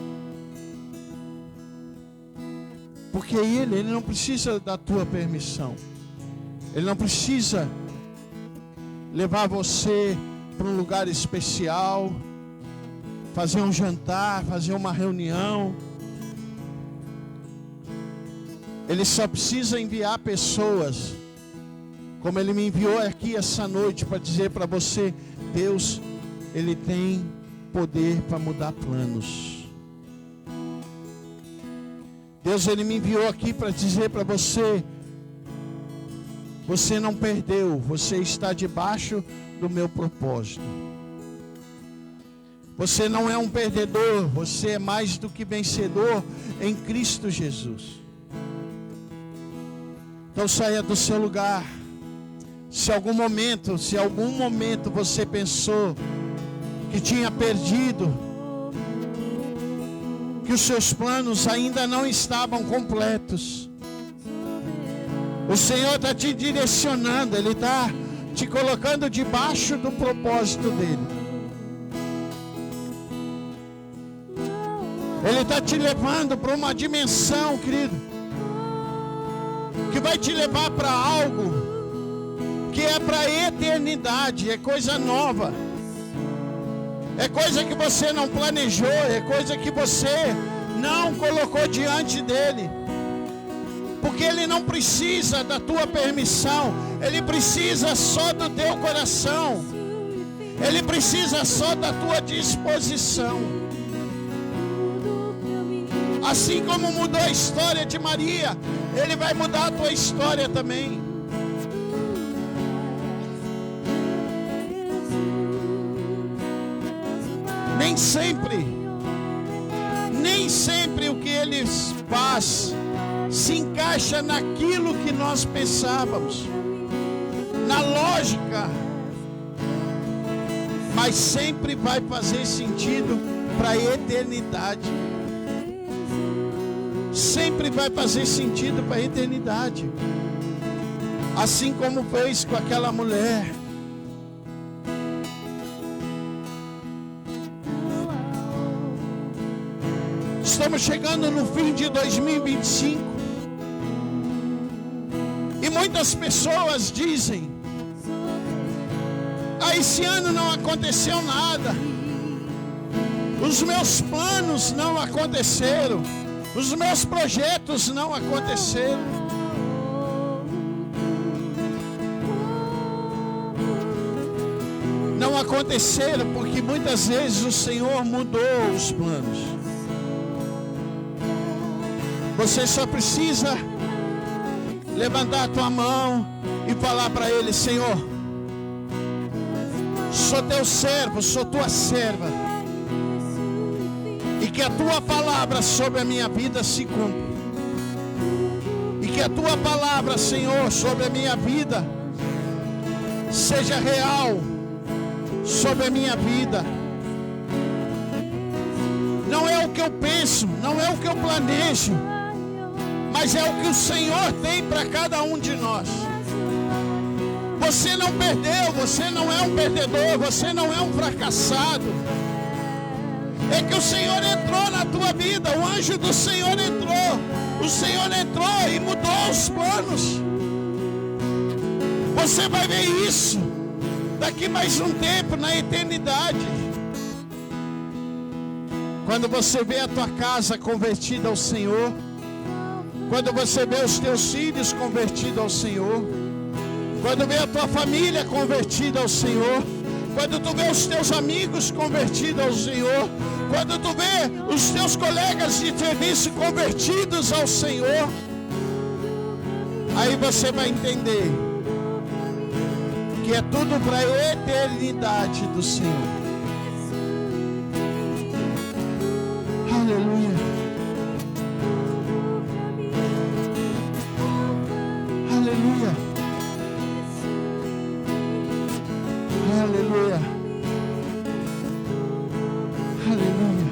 Porque Ele não precisa da tua permissão. Ele não precisa levar você para um lugar especial, fazer um jantar, fazer uma reunião. Ele só precisa enviar pessoas, como Ele me enviou aqui essa noite, para dizer para você: Deus, Ele tem poder para mudar planos. Deus, Ele me enviou aqui para dizer para você: você não perdeu, você está debaixo do meu propósito. Você não é um perdedor, você é mais do que vencedor em Cristo Jesus. Então saia do seu lugar. Se algum momento você pensou que tinha perdido, que os seus planos ainda não estavam completos, o Senhor está te direcionando, Ele está te colocando debaixo do propósito dEle. Ele está te levando para uma dimensão, querido, que vai te levar para algo que é para a eternidade, é coisa nova, é coisa que você não planejou, é coisa que você não colocou diante dEle. Porque Ele não precisa da tua permissão, Ele precisa só do teu coração, Ele precisa só da tua disposição. Assim como mudou a história de Maria, Ele vai mudar a tua história também. Nem sempre o que Ele faz se encaixa naquilo que nós pensávamos, na lógica, mas sempre vai fazer sentido para a eternidade. Sempre vai fazer sentido para a eternidade. Assim como fez com aquela mulher. estamos chegando no fim de 2025. E muitas pessoas dizem: esse ano não aconteceu nada. Os meus planos não aconteceram. Os meus projetos não aconteceram. Não aconteceram porque muitas vezes o Senhor mudou os planos. Você só precisa levantar a tua mão e falar para Ele: Senhor, sou teu servo, sou tua serva, e que a tua palavra sobre a minha vida se cumpra, e que a tua palavra, Senhor, sobre a minha vida seja real sobre a minha vida. Não é o que eu penso, não é o que eu planejo, mas é o que o Senhor tem para cada um de nós. Você não perdeu, você não é um perdedor, você não é um fracassado. É que o Senhor entrou na tua vida, o anjo do Senhor entrou. O Senhor entrou e mudou os planos. Você vai ver isso daqui mais um tempo, na eternidade. Quando você vê a tua casa convertida ao Senhor, quando você vê os teus filhos convertidos ao Senhor, quando vê a tua família convertida ao Senhor, quando tu vê os teus amigos convertidos ao Senhor, quando tu vê os teus colegas de serviço convertidos ao Senhor, aí você vai entender que é tudo para a eternidade do Senhor. Aleluia. Aleluia. Aleluia. Aleluia.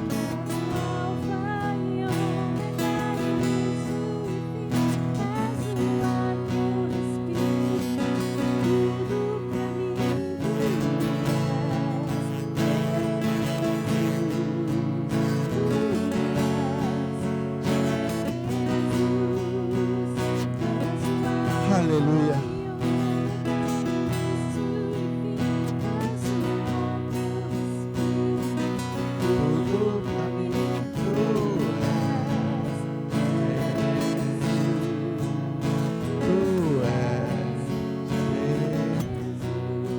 Aleluia.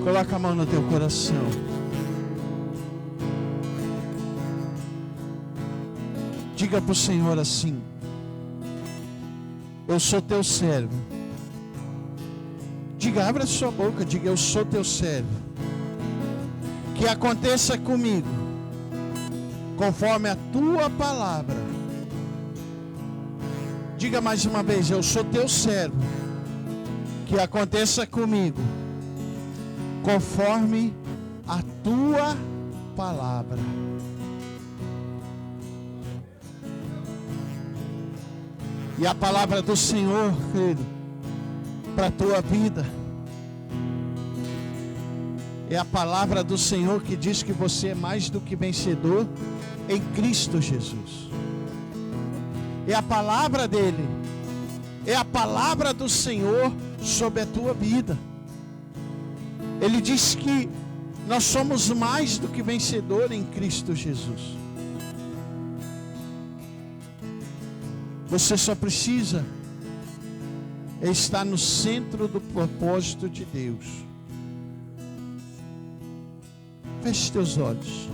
Coloca a mão no teu coração. Diga para o Senhor assim: eu sou teu servo. Diga, abra sua boca, diga: eu sou teu servo. Que aconteça comigo conforme a tua palavra. Diga mais uma vez: eu sou teu servo. Que aconteça comigo conforme a tua palavra. E a palavra do Senhor, querido, para a tua vida é a palavra do Senhor que diz que você é mais do que vencedor em Cristo Jesus. É a palavra dele, é a palavra do Senhor sobre a tua vida. Ele diz que nós somos mais do que vencedor em Cristo Jesus. Você só precisa estar no centro do propósito de Deus. Feche teus olhos.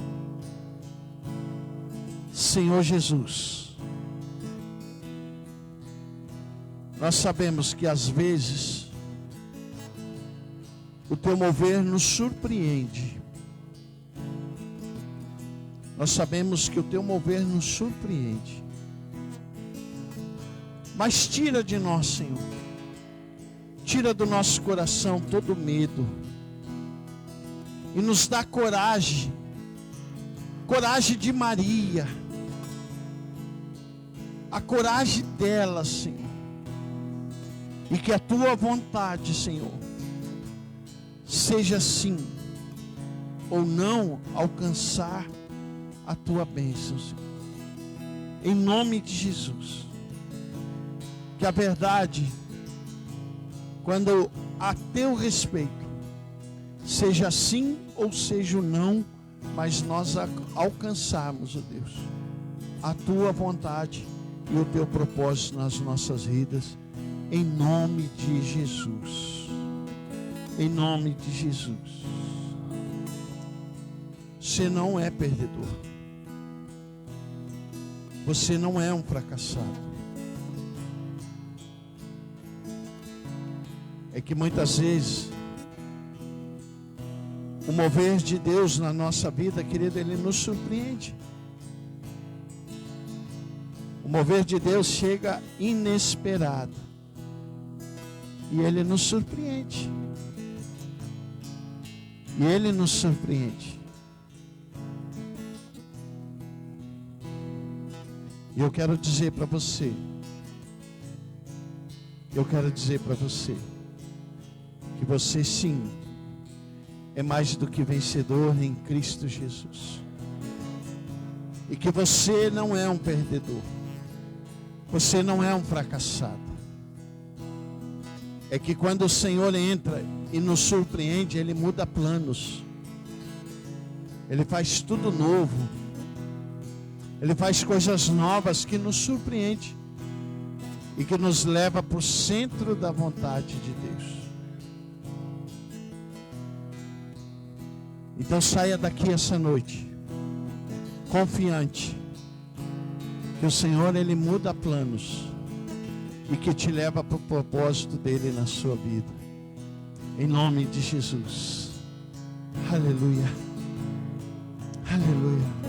Senhor Jesus, nós sabemos que às vezes o teu mover nos surpreende. Nós sabemos que o teu mover nos surpreende. Mas tira de nós, Senhor, tira do nosso coração todo medo e nos dá coragem, coragem de Maria, a coragem dela, Senhor, e que a tua vontade, Senhor, seja sim ou não alcançar a tua bênção, Senhor. Em nome de Jesus. Que a verdade, quando a teu respeito, seja sim ou seja o não, mas nós alcançarmos, ó Deus, a tua vontade e o teu propósito nas nossas vidas, em nome de Jesus. Em nome de Jesus. Você não é perdedor. Você não é um fracassado. É que muitas vezes o mover de Deus na nossa vida, querido, ele nos surpreende. O mover de Deus chega inesperado e ele nos surpreende. E ele nos surpreende. E eu quero dizer para você, que você sim é mais do que vencedor em Cristo Jesus. E que você não é um perdedor. Você não é um fracassado. É que quando o Senhor entra e nos surpreende, Ele muda planos. Ele faz tudo novo. Ele faz coisas novas que nos surpreende e que nos leva para o centro da vontade de Deus. Então saia daqui essa noite confiante que o Senhor, Ele muda planos e que te leva para o propósito dele na sua vida. Em nome de Jesus. Aleluia. Aleluia.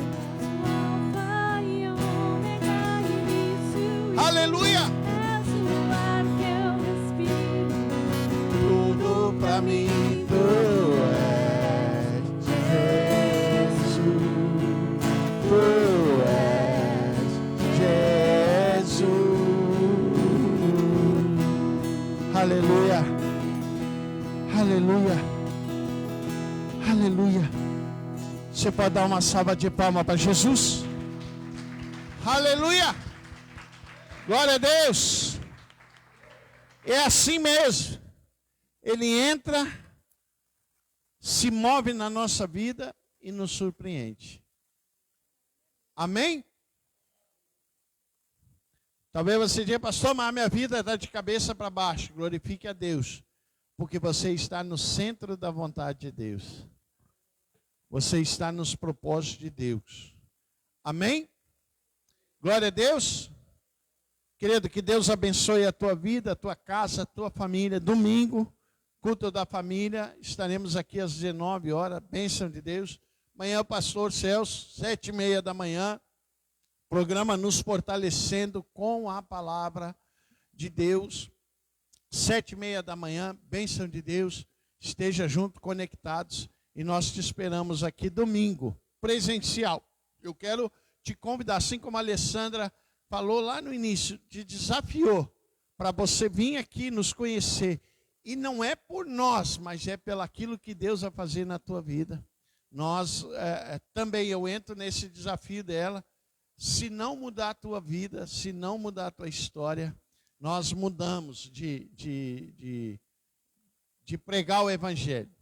Aleluia. Tudo para mim tu és Jesus. Tu és Jesus. Aleluia. Aleluia. Aleluia. Você pode dar uma salva de palmas para Jesus? Aleluia. Glória a Deus. É assim mesmo. Ele entra, se move na nossa vida e nos surpreende. Amém? Talvez você diga, pastor, mas a minha vida está de cabeça para baixo. Glorifique a Deus, porque você está no centro da vontade de Deus. Você está nos propósitos de Deus. Amém? Glória a Deus. Querido, que Deus abençoe a tua vida, a tua casa, a tua família. Domingo, culto da família. Estaremos aqui às 19 horas. Bênção de Deus. Amanhã o pastor Celso, 7h30 da manhã. Programa Nos Fortalecendo com a Palavra de Deus. 7h30 da manhã. Bênção de Deus. Esteja junto, conectados. E nós te esperamos aqui domingo, presencial. Eu quero te convidar, assim como a Alessandra falou lá no início, te desafiou para você vir aqui nos conhecer. E não é por nós, mas é pelo aquilo que Deus vai fazer na tua vida. Nós, também eu entro nesse desafio dela. Se não mudar a tua vida, se não mudar a tua história, nós mudamos de pregar o Evangelho.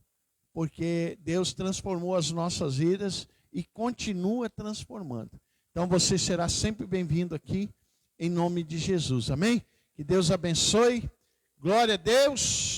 Porque Deus transformou as nossas vidas e continua transformando. Então você será sempre bem-vindo aqui, em nome de Jesus. Amém? Que Deus abençoe. Glória a Deus.